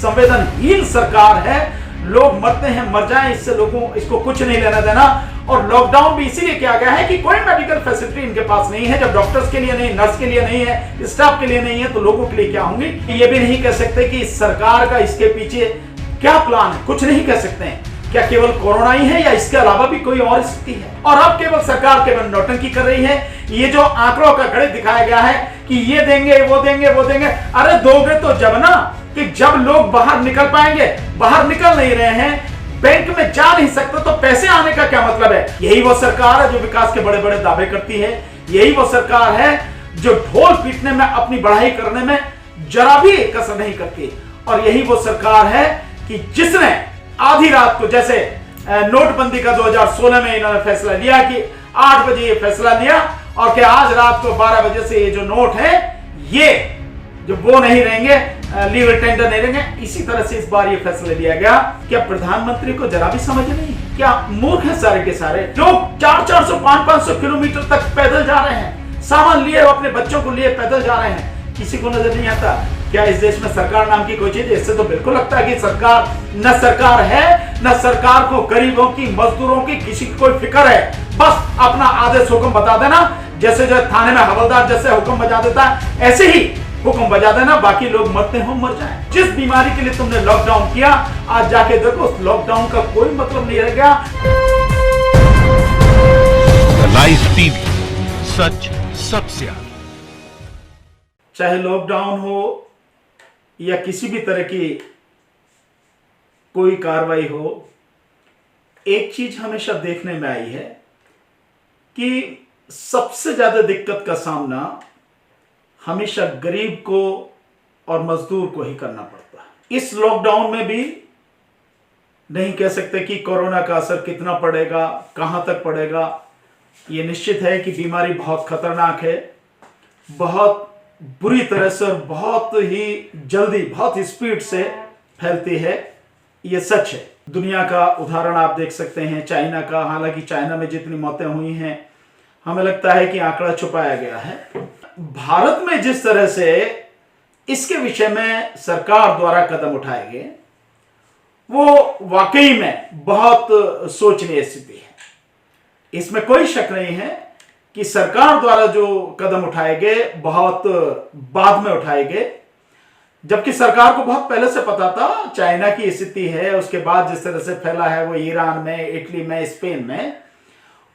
संवेदनहीन सरकार है। लोग मरते हैं, मर जाएं, इससे लोगों इसको कुछ नहीं लेना देना। और लॉकडाउन भी इसीलिए किया गया है कि कोई मेडिकल फैसिलिटी इनके पास नहीं है। जब डॉक्टर्स के लिए नहीं, नर्स के लिए नहीं है, स्टाफ के लिए नहीं है, तो लोगों के लिए क्या होंगे? ये भी नहीं कह सकते कि सरकार का इसके पीछे क्या प्लान है, कुछ नहीं कह सकते हैं। क्या केवल कोरोना ही है या इसके अलावा भी कोई और स्थिति है? और अब केवल सरकार केवल नौटंकी कर रही है। ये जो आंकड़ों का गणित दिखाया गया है कि ये देंगे, वो देंगे, वो देंगे, अरे दोगे तो जब ना, कि जब लोग बाहर निकल पाएंगे। बाहर निकल नहीं रहे हैं, बैंक में जा नहीं सकते, तो पैसे आने का क्या मतलब है? यही वो सरकार है जो विकास के बड़े बड़े दावे करती है। यही वो सरकार है जो ढोल पीटने में, अपनी बढ़ाई करने में जरा भी कसर नहीं करती। और यही वो सरकार है कि जिसने आधी रात को, जैसे नोटबंदी का 2016 में इन्होंने फैसला लिया कि 8 बजे ये फैसला लिया, और कि आज रात को 12 बजे से ये जो नोट है, ये जो वो नहीं रहेंगे, लीगल टेंडर नहीं रहेंगे। इसी तरह से इस बार ये फैसला लिया गया। क्या प्रधानमंत्री को जरा भी समझ नहीं? क्या मूर्ख है सारे के सारे? लोग 400-400, 500-500 किलोमीटर तक पैदल जा रहे हैं, सामान लिए, अपने बच्चों को लिए पैदल जा रहे हैं। किसी को नजर नहीं आता क्या इस देश में सरकार नाम की कोई चीज? इससे तो बिल्कुल लगता है कि सरकार न सरकार है, न सरकार को गरीबों की, मजदूरों की, किसी की कोई फिक्र है। बस अपना आदेश हुक्म बता देना, जैसे जो थाने में हवलदार जैसे हुक्म बजा देता है, ऐसे ही हुक्म बजा देना, बाकी लोग मरते हो मर जाएं। जिस बीमारी के लिए तुमने लॉकडाउन किया, आज जाके देखो उस लॉकडाउन का कोई मतलब नहीं रह गया। लाइव टीवी, सच सबसे आगे। चाहे लॉकडाउन हो या किसी भी तरह की कोई कार्रवाई हो, एक चीज हमेशा देखने में आई है कि सबसे ज्यादा दिक्कत का सामना हमेशा गरीब को और मजदूर को ही करना पड़ता है। इस लॉकडाउन में भी नहीं कह सकते कि कोरोना का असर कितना पड़ेगा, कहां तक पड़ेगा। यह निश्चित है कि बीमारी बहुत खतरनाक है, बहुत बुरी तरह से और बहुत ही जल्दी, बहुत ही स्पीड से फैलती है। यह सच है। दुनिया का उदाहरण आप देख सकते हैं, चाइना का। हालांकि चाइना में जितनी मौतें हुई हैं, हमें लगता है कि आंकड़ा छुपाया गया है। भारत में जिस तरह से इसके विषय में सरकार द्वारा कदम उठाए गए, वो वाकई में बहुत सोचनीय स्थिति है। इसमें कोई शक नहीं है कि सरकार द्वारा जो कदम उठाए गए बहुत बाद में उठाए गए, जबकि सरकार को बहुत पहले से पता था चाइना की स्थिति है। उसके बाद जिस तरह से फैला है वो ईरान में, इटली में, स्पेन में,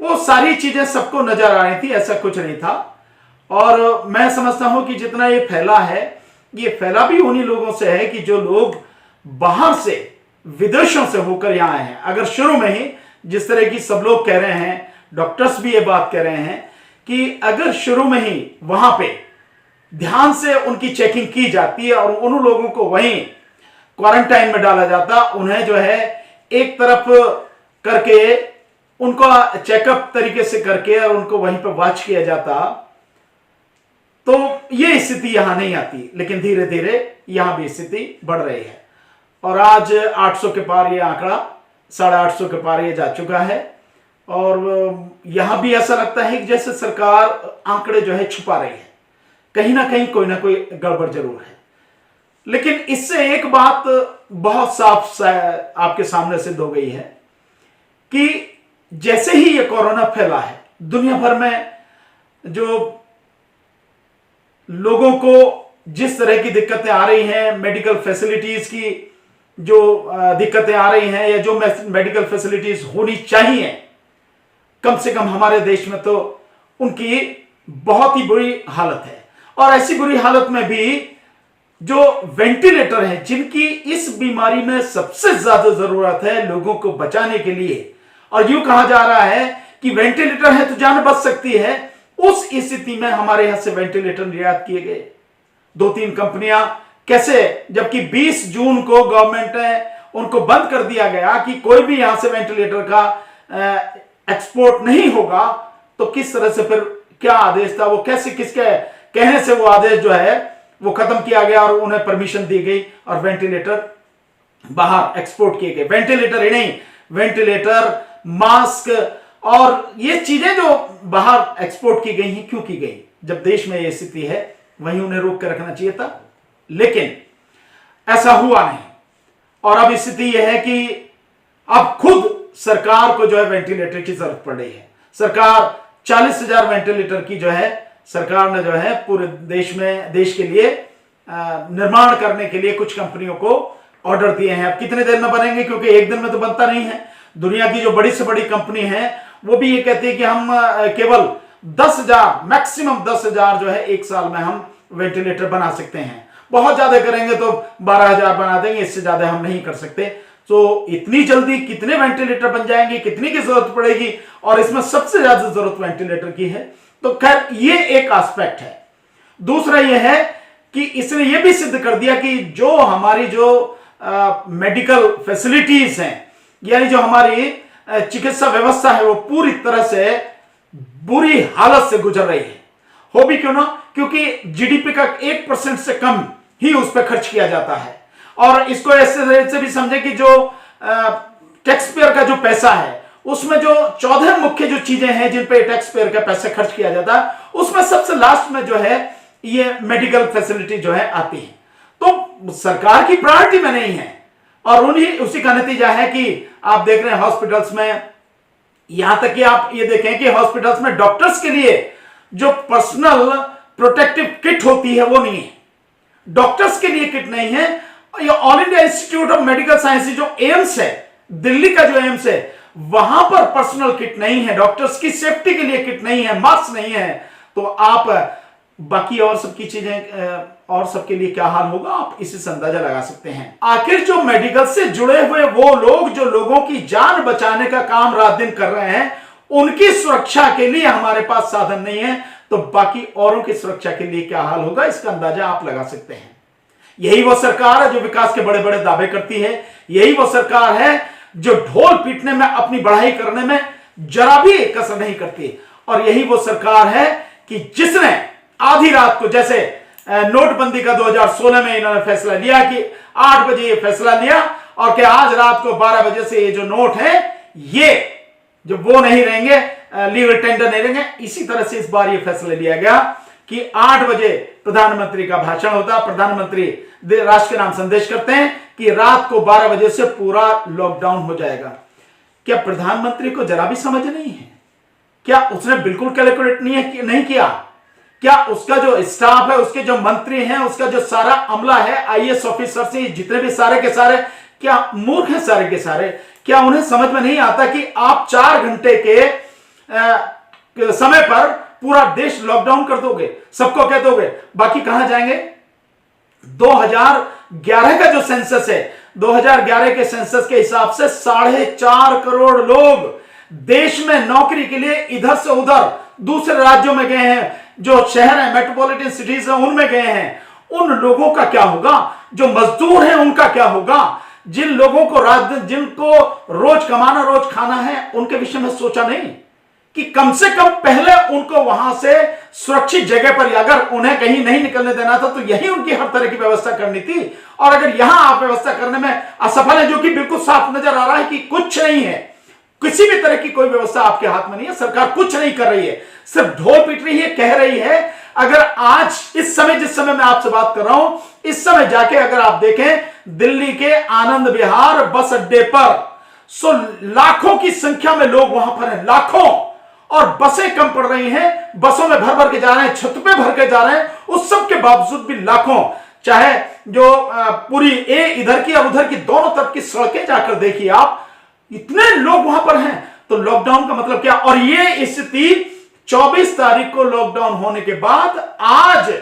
वो सारी चीजें सबको नजर आ रही थी, ऐसा कुछ नहीं था। और मैं समझता हूं कि जितना ये फैला है, ये फैला भी उन्हीं लोगों से है कि जो लोग बाहर से, विदेशों से होकर यहां आए हैं। अगर शुरू में ही जिस तरह की सब लोग कह रहे हैं, डॉक्टर्स भी ये बात कह रहे हैं कि अगर शुरू में ही वहां पे ध्यान से उनकी चेकिंग की जाती है और उन लोगों को वहीं क्वारंटाइन में डाला जाता, उन्हें जो है एक तरफ करके उनका चेकअप तरीके से करके और उनको वहीं पर वॉच किया जाता, तो ये स्थिति यहां नहीं आती। लेकिन धीरे धीरे यहां भी स्थिति बढ़ रही है और आज 800 के पार ये आंकड़ा, 850 के पार ये जा चुका है। और यहां भी ऐसा लगता है कि जैसे सरकार आंकड़े जो है छुपा रही है, कहीं ना कहीं कोई ना कोई गड़बड़ जरूर है। लेकिन इससे एक बात बहुत साफ आपके सामने सिद्ध हो गई है कि जैसे ही ये कोरोना फैला है, दुनिया भर में जो लोगों को जिस तरह की दिक्कतें आ रही हैं, मेडिकल फैसिलिटीज की जो दिक्कतें आ रही हैं, या जो मेडिकल फैसिलिटीज होनी चाहिए कम से कम हमारे देश में, तो उनकी बहुत ही बुरी हालत है। और ऐसी बुरी हालत में भी जो वेंटिलेटर हैं, जिनकी इस बीमारी में सबसे ज्यादा जरूरत है लोगों को बचाने के लिए, और यूं कहा जा रहा है कि वेंटिलेटर है तो जान बच सकती है, उस स्थिति में हमारे यहां से वेंटिलेटर निर्यात किए गए 2-3 कंपनियां। कैसे? जबकि 20 जून को गवर्नमेंट ने उनको बंद कर दिया गया कि कोई भी यहां से वेंटिलेटर का एक्सपोर्ट नहीं होगा। तो किस तरह से, फिर क्या आदेश था वो, कैसे, किसके कहने से वो आदेश जो है वो खत्म किया गया और उन्हें परमिशन दी गई और वेंटिलेटर बाहर एक्सपोर्ट किए गए। वेंटिलेटर ही नहीं, वेंटिलेटर, मास्क और ये चीजें जो बाहर एक्सपोर्ट की गई हैं, क्यों की गई? जब देश में ये स्थिति है, वहीं उन्हें रोक कर रखना चाहिए था। लेकिन ऐसा हुआ नहीं। और अब स्थिति यह है कि अब खुद सरकार को जो है वेंटिलेटर की जरूरत पड़ रही है। सरकार 40,000 वेंटिलेटर की जो है सरकार ने जो है पूरे देश के लिए निर्माण करने के लिए कुछ कंपनियों को ऑर्डर दिए हैं। अब कितने देर में बनेंगे, क्योंकि एक दिन में तो बनता नहीं है। दुनिया की जो बड़ी से बड़ी कंपनी है वो भी ये कहती है कि हम केवल 10,000 मैक्सिमम 10,000 जो है एक साल में हम वेंटिलेटर बना सकते हैं। बहुत ज्यादा करेंगे तो 12,000 बना देंगे, इससे ज्यादा हम नहीं कर सकते। तो इतनी जल्दी कितने वेंटिलेटर बन जाएंगे, कितनी की जरूरत पड़ेगी, और इसमें सबसे ज्यादा जरूरत वेंटिलेटर की है। तो खैर ये एक एस्पेक्ट है। दूसरा यह है कि इसने यह भी सिद्ध कर दिया कि जो हमारी जो मेडिकल फैसिलिटीज हैं, यानी जो हमारी चिकित्सा व्यवस्था है, वो पूरी तरह से बुरी हालत से गुजर रही है। हो भी क्यों ना, क्योंकि जीडीपी का 1% से कम ही उस पर खर्च किया जाता है। और इसको ऐसे भी समझे कि जो टैक्स पेयर का जो पैसा है, उसमें जो 14 मुख्य जो चीजें हैं जिन पे टैक्स पेयर का पैसा खर्च किया जाता है, उसमें सबसे लास्ट में जो है ये मेडिकल फैसिलिटी जो है आती है। तो सरकार की प्रायोरिटी में नहीं है, और उसी का नतीजा है कि आप देख रहे हैं हॉस्पिटल्स में, यहां तक कि आप ये देखें कि हॉस्पिटल्स में डॉक्टर्स के लिए जो पर्सनल प्रोटेक्टिव किट होती है वो नहीं है। डॉक्टर्स के लिए किट नहीं है। ये all India institute of medical science जो एम्स है, दिल्ली का जो एम्स है, वहां पर पर्सनल किट नहीं है, डॉक्टर्स की सेफ्टी के लिए किट नहीं है, मास्क नहीं है। तो आप बाकी और सबकी चीजें और सबके लिए क्या हाल होगा, आप इसी से अंदाजा लगा सकते हैं। आखिर जो मेडिकल से जुड़े हुए वो लोग जो लोगों की जान बचाने का काम रात दिन कर रहे हैं, उनकी सुरक्षा के लिए हमारे पास साधन नहीं है, तो बाकी औरों की सुरक्षा के लिए क्या हाल होगा, इसका अंदाजा आप लगा सकते हैं। यही वो सरकार है जो विकास के बड़े बड़े दावे करती है। यही वो सरकार है जो ढोल पीटने में, अपनी बढ़ाई करने में जरा भी कसर नहीं करती। और यही वो सरकार है कि जिसने आधी रात को, जैसे नोटबंदी का 2016 में इन्होंने फैसला लिया कि 8 बजे ये फैसला लिया, और कि आज रात को 12 बजे से ये जो नोट है ये जो वो नहीं रहेंगे, लीगल टेंडर नहीं रहेंगे। इसी तरह से इस बार ये फैसला लिया गया कि 8 बजे प्रधानमंत्री का भाषण होता है, प्रधानमंत्री राष्ट्र के नाम संदेश करते हैं कि रात को 12 बजे से पूरा लॉकडाउन हो जाएगा। क्या प्रधानमंत्री को जरा भी समझ नहीं है? क्या उसने बिल्कुल कैलकुलेट नहीं किया? क्या उसका जो स्टाफ है, उसके जो मंत्री हैं, उसका जो सारा अमला है, आईएएस ऑफिसर से जितने भी सारे के सारे, क्या मूर्ख हैं सारे के सारे? क्या उन्हें समझ में नहीं आता कि आप 4 घंटे के समय पर पूरा देश लॉकडाउन कर दोगे, सबको कह दोगे, बाकी कहां जाएंगे? 2011 का जो सेंसस है, 2011 के सेंसस के हिसाब से 4.5 करोड़ लोग देश में नौकरी के लिए इधर से उधर दूसरे राज्यों में गए हैं। जो शहर है, मेट्रोपॉलिटन सिटीज है, उनमें गए हैं। उन लोगों का क्या होगा? जो मजदूर हैं उनका क्या होगा? जिन लोगों को जिनको रोज कमाना रोज खाना है, उनके विषय में सोचा नहीं कि कम से कम पहले उनको वहां से सुरक्षित जगह पर, अगर उन्हें कहीं नहीं निकलने देना था तो यही उनकी हर तरह की व्यवस्था करनी थी। और अगर यहां आप व्यवस्था करने में असफल है, जो कि बिल्कुल साफ नजर आ रहा है कि कुछ नहीं है, किसी भी तरह की कोई व्यवस्था आपके हाथ में नहीं है, सरकार कुछ नहीं कर रही है, सिर्फ ढोल पीट रही है, कह रही है। अगर आज इस समय, जिस समय मैं आपसे बात कर रहा हूं, इस समय जाके अगर आप देखें दिल्ली के आनंद विहार बस अड्डे पर, लाखों की संख्या में लोग वहां पर हैं, लाखों, और बसें कम पड़ रही हैं, बसों में भर भर के जा रहे हैं, छत पे भर के जा रहे हैं, उस सब के बावजूद भी लाखों, चाहे जो पूरी इधर की और उधर की दोनों तरफ की सड़कें जाकर देखिए आप, इतने लोग वहां पर हैं। तो लॉकडाउन का मतलब क्या? और ये स्थिति 24 तारीख को लॉकडाउन होने के बाद आज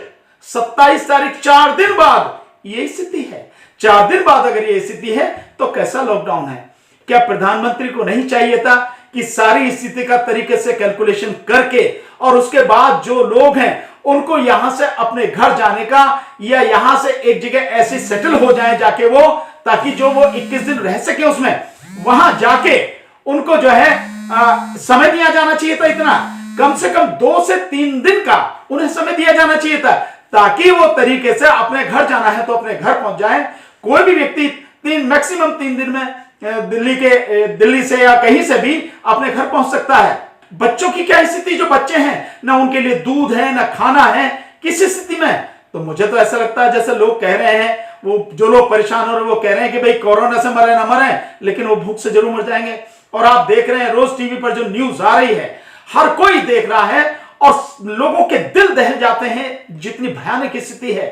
27 तारीख, 4 दिन बाद ये स्थिति है। 4 दिन बाद अगर ये स्थिति है तो कैसा लॉकडाउन है? क्या प्रधानमंत्री को नहीं चाहिए था कि सारी स्थिति का तरीके से कैलकुलेशन करके, और उसके बाद जो लोग हैं उनको यहां से अपने घर जाने का, या यहां से एक जगह ऐसे सेटल हो जाए जाके वो, ताकि जो वो 21 दिन रह सके उसमें, वहां जाके उनको जो है समय दिया जाना चाहिए था। इतना कम से कम 2 से 3 दिन का उन्हें समय दिया जाना चाहिए था, ताकि वो तरीके से अपने घर जाना है तो अपने घर पहुंच जाए। कोई भी व्यक्ति मैक्सिमम 3 दिन में दिल्ली से या कहीं से भी अपने घर पहुंच सकता है। बच्चों की क्या स्थिति? जो बच्चे हैं ना, उनके लिए दूध है ना खाना है, किस स्थिति में? तो मुझे तो ऐसा लगता है जैसे लोग कह रहे हैं, वो जो लोग परेशान हो रहे हैं वो कह रहे हैं कि भाई कोरोना से मरे ना मरे, लेकिन वो भूख से जरूर मर जाएंगे। और आप देख रहे हैं रोज टीवी पर जो न्यूज आ रही है, हर कोई देख रहा है और लोगों के दिल दहल जाते हैं। जितनी भयानक स्थिति है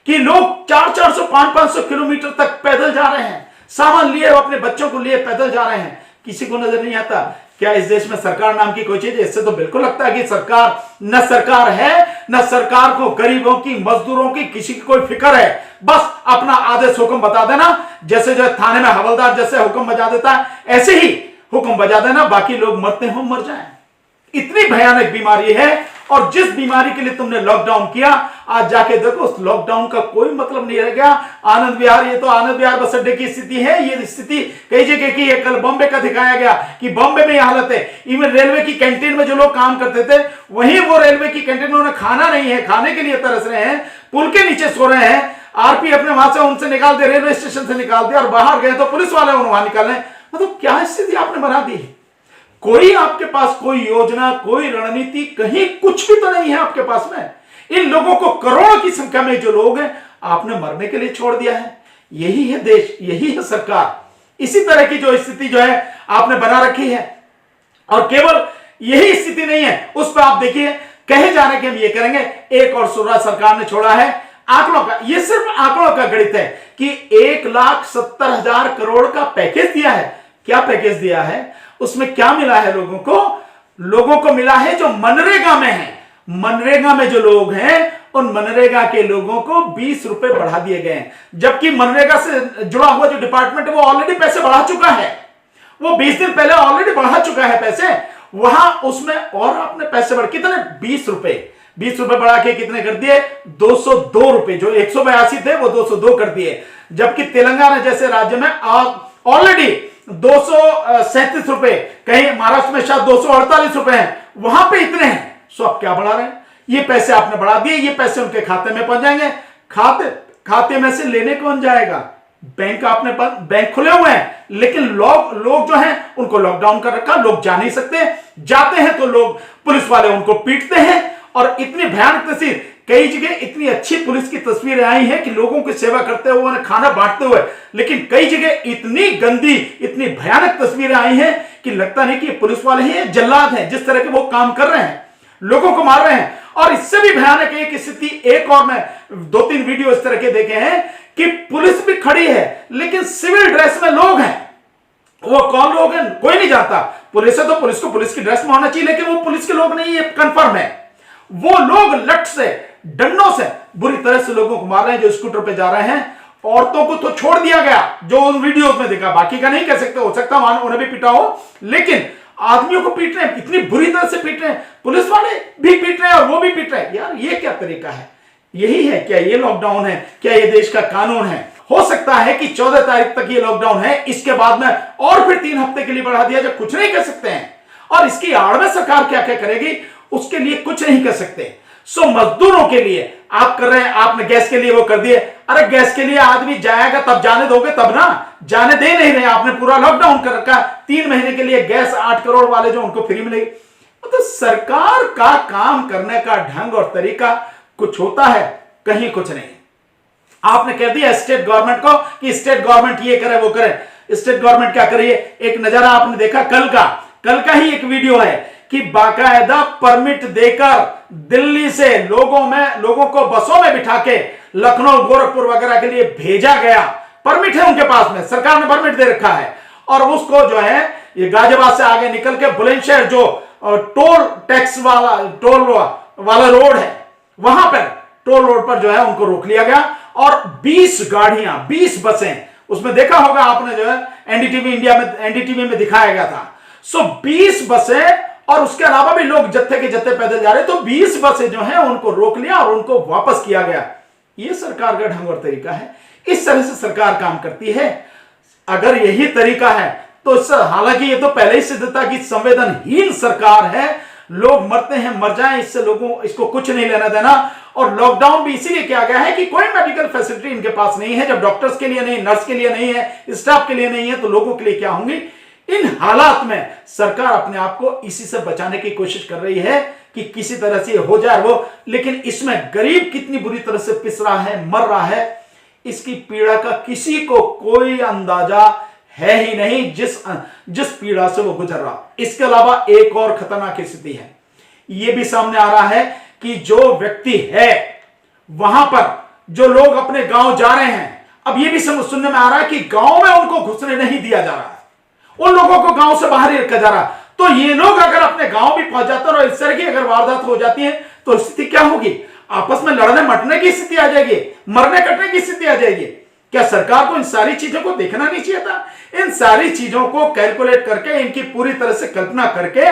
कि लोग 400-400, 500-500 किलोमीटर तक पैदल जा रहे हैं, सामान लिए अपने बच्चों को लिए पैदल जा रहे हैं। किसी को नजर नहीं आता क्या इस देश में सरकार नाम की कोई चीज है? इससे तो बिल्कुल लगता है कि सरकार न सरकार है, न सरकार को गरीबों की, मजदूरों की, किसी की कोई फिक्र है। बस अपना आदेश हुक्म बता देना, जैसे जो थाने में हवलदार जैसे हुक्म बजा देता है ऐसे ही हुक्म बजा देना, बाकी लोग मरते हो मर जाएं। इतनी भयानक बीमारी है। और जिस बीमारी के लिए तुमने लॉकडाउन किया, आज जाके देखो उस लॉकडाउन का कोई मतलब नहीं रह गया। आनंद विहार, ये तो आनंद विहार बस अड्डे की स्थिति है, ये स्थिति कई जगह की है। कल बॉम्बे का दिखाया गया कि बॉम्बे में यह हालत है। इवन रेलवे की कैंटीन में जो लोग काम करते थे, वहीं वो रेलवे की कैंटीन में उन्हें खाना नहीं है, खाने के लिए तरस रहे हैं, पुल के नीचे सो रहे हैं। आरपी अपने वहां से उनसे निकाल दे, रेलवे स्टेशन से निकाल दिया, और बाहर गए तो पुलिस वाले उन्हें वहां निकाले। मतलब क्या स्थिति आपने बना दी है? कोई आपके पास कोई योजना, कोई रणनीति, कहीं कुछ भी तो नहीं है आपके पास में। इन लोगों को करोड़ों की संख्या में जो लोग हैं आपने मरने के लिए छोड़ दिया है। यही है देश, यही है सरकार। इसी तरह की जो स्थिति जो है आपने बना रखी है। और केवल यही स्थिति नहीं है, उस पर आप देखिए कहे जा रहे कि हम ये करेंगे। एक और सूरा सरकार ने छोड़ा है आंकड़ों का, ये सिर्फ आंकड़ों का गणित है कि 1,70,000 करोड़ का पैकेज दिया है। क्या पैकेज दिया है? उसमें क्या मिला है लोगों को? लोगों को मिला है जो मनरेगा में है। मनरेगा में जो लोग हैं उन मनरेगा के लोगों को 20 रुपए बढ़ा दिए गए हैं, जबकि मनरेगा से जुड़ा हुआ जो डिपार्टमेंट है वो ऑलरेडी पैसे बढ़ा चुका है। वो 20 दिन पहले ऑलरेडी बढ़ा चुका है पैसे, वहां उसमें और आपने पैसे बढ़ कितने? 20 रुपए बढ़ा के कितने कर दिए? 202 रुपए। जो 182 थे वो 202 कर दिए, जबकि तेलंगाना जैसे राज्य में ऑलरेडी 237 रुपए, कहीं महाराष्ट्र में शायद 248 रुपए हैं, वहां पे इतने हैं। सो आप क्या बढ़ा रहे हैं? ये पैसे आपने बढ़ा दिए, ये पैसे उनके खाते में पहुंच जाएंगे। खाते में से लेने कौन जाएगा? बैंक आपने बैंक खुले हुए हैं, लेकिन लोग जो हैं उनको लॉकडाउन कर रखा, लोग जा नहीं सकते। जाते हैं तो लोग, पुलिस वाले उनको पीटते हैं। और इतनी भयानक तस्वीर, कई जगह इतनी अच्छी पुलिस की तस्वीरें आई हैं कि लोगों की सेवा करते हुए, उन्हें खाना बांटते हुए, लेकिन कई जगह इतनी गंदी, इतनी भयानक तस्वीरें आई हैं कि लगता नहीं कि पुलिस वाले ही जल्लाद हैं। जिस तरह के वो काम कर रहे हैं, लोगों को मार रहे हैं। और इससे भी भयानक एक स्थिति, एक और मैं 2-3 वीडियो इस तरह के देखे हैं कि पुलिस भी खड़ी है लेकिन सिविल ड्रेस में लोग हैं। वो कौन लोग हैं कोई नहीं जानता। पुलिस है तो पुलिस को पुलिस की ड्रेस में होना चाहिए, लेकिन वो पुलिस के लोग नहीं, ये कंफर्म है। वो लोग लठ से, डंडों से बुरी तरह से लोगों को मार रहे हैं जो स्कूटर पे जा रहे हैं। औरतों को तो छोड़ दिया गया, जो उन वीडियोस में देखा, बाकी का नहीं कह सकते, हो सकता है उन्हें भी पीटा हो, लेकिन आदमियों को पीट रहे हैं, इतनी बुरी तरह से पीट रहे हैं। पुलिस वाले भी पीट रहे हैं और वो भी पीट रहे हैं। यार ये क्या तरीका है? यही है क्या ये लॉकडाउन है? क्या ये देश का कानून है? हो सकता है कि 14 तारीख तक ये लॉकडाउन है, इसके बाद में और फिर 3 हफ्ते के लिए बढ़ा दिया जाए, कुछ नहीं कर सकते हैं। और इसकी आड़ में सरकार क्या क्या करेगी उसके लिए कुछ नहीं कर सकते। सो मजदूरों के लिए आप कर रहे हैं, आपने गैस के लिए वो कर दिए। अरे गैस के लिए आदमी जाएगा तब जाने दोगे तब ना, जाने दे नहीं रहे। आपने पूरा लॉकडाउन कर रखा, 3 महीने के लिए गैस 8 करोड़ वाले जो उनको फ्री मिलेगी। तो सरकार का काम करने का ढंग और तरीका कुछ होता है, कहीं कुछ नहीं। आपने कह दिया स्टेट गवर्नमेंट को कि स्टेट गवर्नमेंट ये करे वो करे। स्टेट गवर्नमेंट क्या करिए? एक नजारा आपने देखा कल का ही एक वीडियो है कि बाकायदा परमिट देकर दिल्ली से लोगों को बसों में बिठा के लखनऊ, गोरखपुर वगैरह के लिए भेजा गया। परमिट है उनके पास में, सरकार ने परमिट दे रखा है। और उसको जो है ये गाजियाबाद से आगे निकल के बुलंदशहर जो टोल टैक्स वाला रोड है, वहां पर टोल रोड पर जो है उनको रोक लिया गया। और 20 गाड़ियां, 20 बसें, उसमें देखा होगा आपने, जो है एनडीटीवी में दिखाया गया था। सो 20 बसें और उसके अलावा भी लोग जत्थे के जत्थे पैदल जा रहे, तो 20 बसें जो हैं उनको रोक लिया और उनको वापस किया गया। ये सरकार का ढंग और तरीका है। इस तरह से सरकार काम करती है। अगर यही तरीका है तो हालांकि ये तो पहले ही सिद्ध था कि संवेदनहीन सरकार है, लोग मरते हैं मर जाएं, इससे लोगों इसको कुछ नहीं लेना देना। और लॉकडाउन भी इसीलिए किया गया है कि कोई मेडिकल फैसिलिटी इनके पास नहीं है। जब डॉक्टर्स के लिए नहीं, नर्स के लिए नहीं है, स्टाफ के लिए नहीं है, तो लोगों के लिए क्या होंगी? इन हालात में सरकार अपने आप को इसी से बचाने की कोशिश कर रही है कि किसी तरह से हो जाए वो। लेकिन इसमें गरीब कितनी बुरी तरह से पिस रहा है, मर रहा है, इसकी पीड़ा का किसी को कोई अंदाजा है ही नहीं, जिस पीड़ा से वो गुजर रहा। इसके अलावा एक और खतरनाक स्थिति है, यह भी सामने आ रहा है कि जो व्यक्ति है वहां पर जो लोग अपने गांव जा रहे हैं, अब यह भी सुनने में आ रहा है कि गांव में उनको घुसने नहीं दिया जा रहा है, उन लोगों को गांव से बाहर ही रखा जा रहा है। तो ये लोग अगर अपने गांव भी पहुंच जाते हैं और इस तरह की अगर वारदात हो जाती है तो स्थिति क्या होगी? आपस में लड़ने मटने की स्थिति आ जाएगी, मरने कटने की स्थिति आ जाएगी। क्या सरकार को इन सारी चीजों को देखना नहीं चाहिए था? इन सारी चीजों को कैलकुलेट करके, इनकी पूरी तरह से कल्पना करके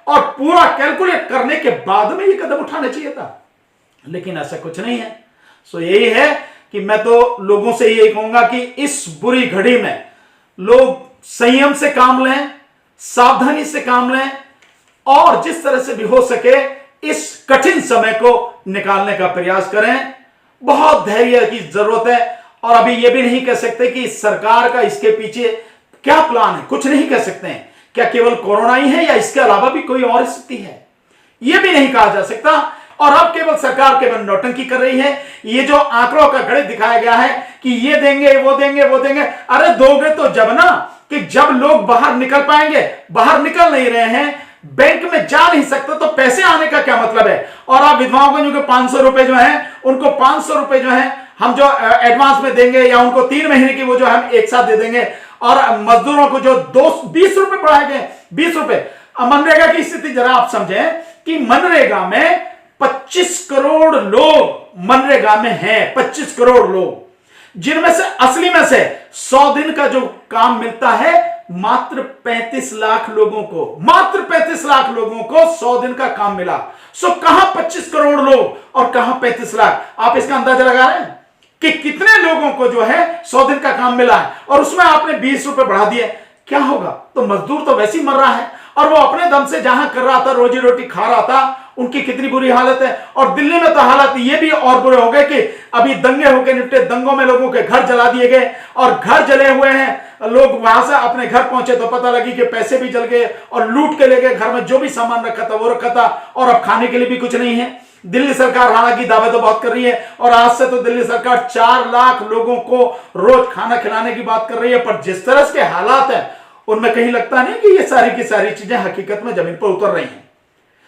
और पूरा कैलकुलेट करने के बाद में ये कदम उठाना चाहिए था, लेकिन ऐसा कुछ नहीं है। सो यही है कि मैं तो लोगों से यही कहूंगा कि इस बुरी घड़ी में लोग संयम से काम लें, सावधानी से काम लें और जिस तरह से भी हो सके इस कठिन समय को निकालने का प्रयास करें। बहुत धैर्य की जरूरत है और अभी यह भी नहीं कह सकते कि सरकार का इसके पीछे क्या प्लान है, कुछ नहीं कह सकते हैं। क्या केवल कोरोना ही है या इसके अलावा भी कोई और स्थिति है, यह भी नहीं कहा जा सकता। और अब केवल सरकार केवल नौटंकी कर रही है। ये जो आंकड़ों का गणित दिखाया गया है कि ये देंगे वो देंगे वो देंगे, अरे दोगे तो जब ना, कि जब लोग बाहर निकल पाएंगे। बाहर निकल नहीं रहे हैं, बैंक में जा नहीं सकते तो पैसे आने का क्या मतलब है? और आप विधवाओं को जो 500 रुपए जो है, उनको 500 रुपए जो है हम जो एडवांस में देंगे या उनको 3 महीने की वो जो हम एक साथ दे देंगे। और मजदूरों को जो 20 रुपए बढ़ाए गए, 20 रुपए। मनरेगा की स्थिति जरा आप समझें कि मनरेगा में 25 करोड़ लोग मनरेगा में हैं, 25 करोड़ लोग, जिनमें से असली में से 100 दिन का जो काम मिलता है मात्र 35 लाख लोगों को, मात्र 35 लाख लोगों को 100 दिन का काम मिला। सो कहां 25 करोड़ लोग और कहां 35 लाख? आप इसका अंदाजा लगा रहे हैं कि कितने लोगों को जो है 100 दिन का काम मिला है और उसमें आपने 20 रुपए बढ़ा दिए। क्या होगा? तो मजदूर तो वैसे ही मर रहा है और वो अपने दम से जहां कर रहा था, रोजी रोटी खा रहा था, उनकी कितनी बुरी हालत है। और दिल्ली में तो हालात ये भी और बुरे हो गए कि अभी दंगे होकर निपटे, दंगों में लोगों के घर जला दिए गए और घर जले हुए हैं। लोग वहां से अपने घर पहुंचे तो पता लगी कि पैसे भी जल गए और लूट के ले गए, घर में जो भी सामान रखा था वो रखा था और अब खाने के लिए भी कुछ नहीं है। दिल्ली सरकार हालांकि दावे तो बहुत कर रही है और आज से तो दिल्ली सरकार 4 लाख लोगों को रोज खाना खिलाने की बात कर रही है, पर जिस तरह के हालात है उनमें कहीं लगता नहीं कि ये सारी की सारी चीजें हकीकत में जमीन पर उतर रही हैं।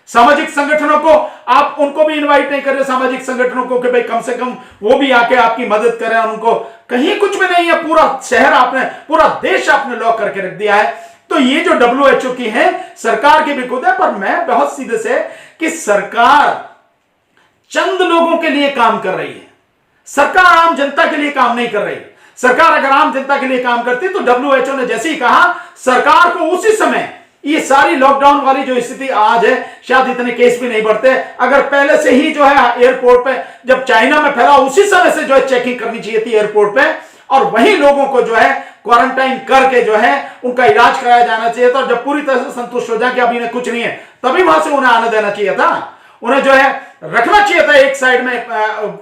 सामाजिक संगठनों को आप उनको भी इनवाइट नहीं कर रहे, सामाजिक संगठनों को कि भाई कम से कम वो भी आके आपकी मदद करें। उनको कहीं कुछ भी नहीं है, पूरा शहर आपने, पूरा देश आपने लॉक करके रख दिया है। तो ये जो WHO की है, सरकार की भी खुद है, पर मैं बहुत सीधे से कि सरकार चंद लोगों के लिए काम कर रही है, सरकार आम जनता के लिए काम नहीं कर रही। सरकार अगर आम जनता के लिए काम करती तो WHO ने जैसे ही कहा, सरकार को उसी समय ये सारी लॉकडाउन वाली जो स्थिति आज है, शायद इतने केस भी नहीं बढ़ते। अगर पहले से ही जो है एयरपोर्ट पे जब चाइना में फैला, उसी समय से जो है चेकिंग करनी चाहिए थी एयरपोर्ट पे और वही लोगों को जो है क्वारंटाइन करके जो है उनका इलाज कराया जाना चाहिए था। और जब पूरी तरह से संतुष्ट हो जाए कि अभी इन्हें कुछ नहीं है, तभी वहां से उन्हें आने देना चाहिए था। उन्हें जो है रखना चाहिए था एक साइड में,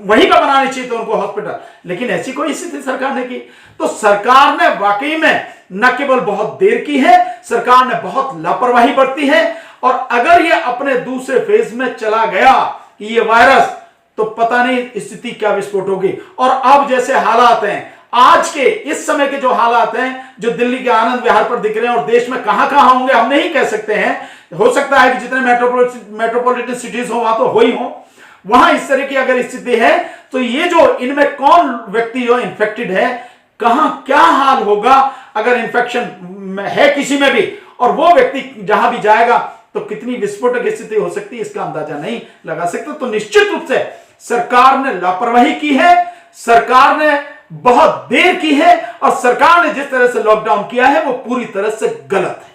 वहीं पर बनानी चाहिए था उनको हॉस्पिटल, लेकिन ऐसी कोई स्थिति सरकार ने की। तो सरकार ने वाकई में न केवल बहुत देर की है, सरकार ने बहुत लापरवाही बरती है। और अगर ये अपने दूसरे फेज में चला गया कि ये वायरस, तो पता नहीं स्थिति क्या विस्फोट होगी। और अब जैसे हालात हैं आज के, इस समय के जो हालात हैं, जो दिल्ली के आनंद विहार पर दिख रहे हैं और देश में कहां कहां होंगे हम नहीं कह सकते हैं। हो सकता है कि जितने मेट्रोपॉलिटन सिटीज हो वहां तो हो ही हो, वहां इस तरह की अगर स्थिति है तो ये जो इनमें कौन व्यक्ति जो इंफेक्टेड है, कहां क्या हाल होगा अगर इंफेक्शन है किसी में भी, और वो व्यक्ति जहां भी जाएगा तो कितनी विस्फोटक स्थिति हो सकती है, इसका अंदाजा नहीं लगा सकते। तो निश्चित रूप से सरकार ने लापरवाही की है, सरकार ने बहुत देर की है और सरकार ने जिस तरह से लॉकडाउन किया है वो पूरी तरह से गलत है।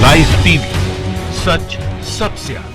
लाइव टीवी, सच सबसे आगे।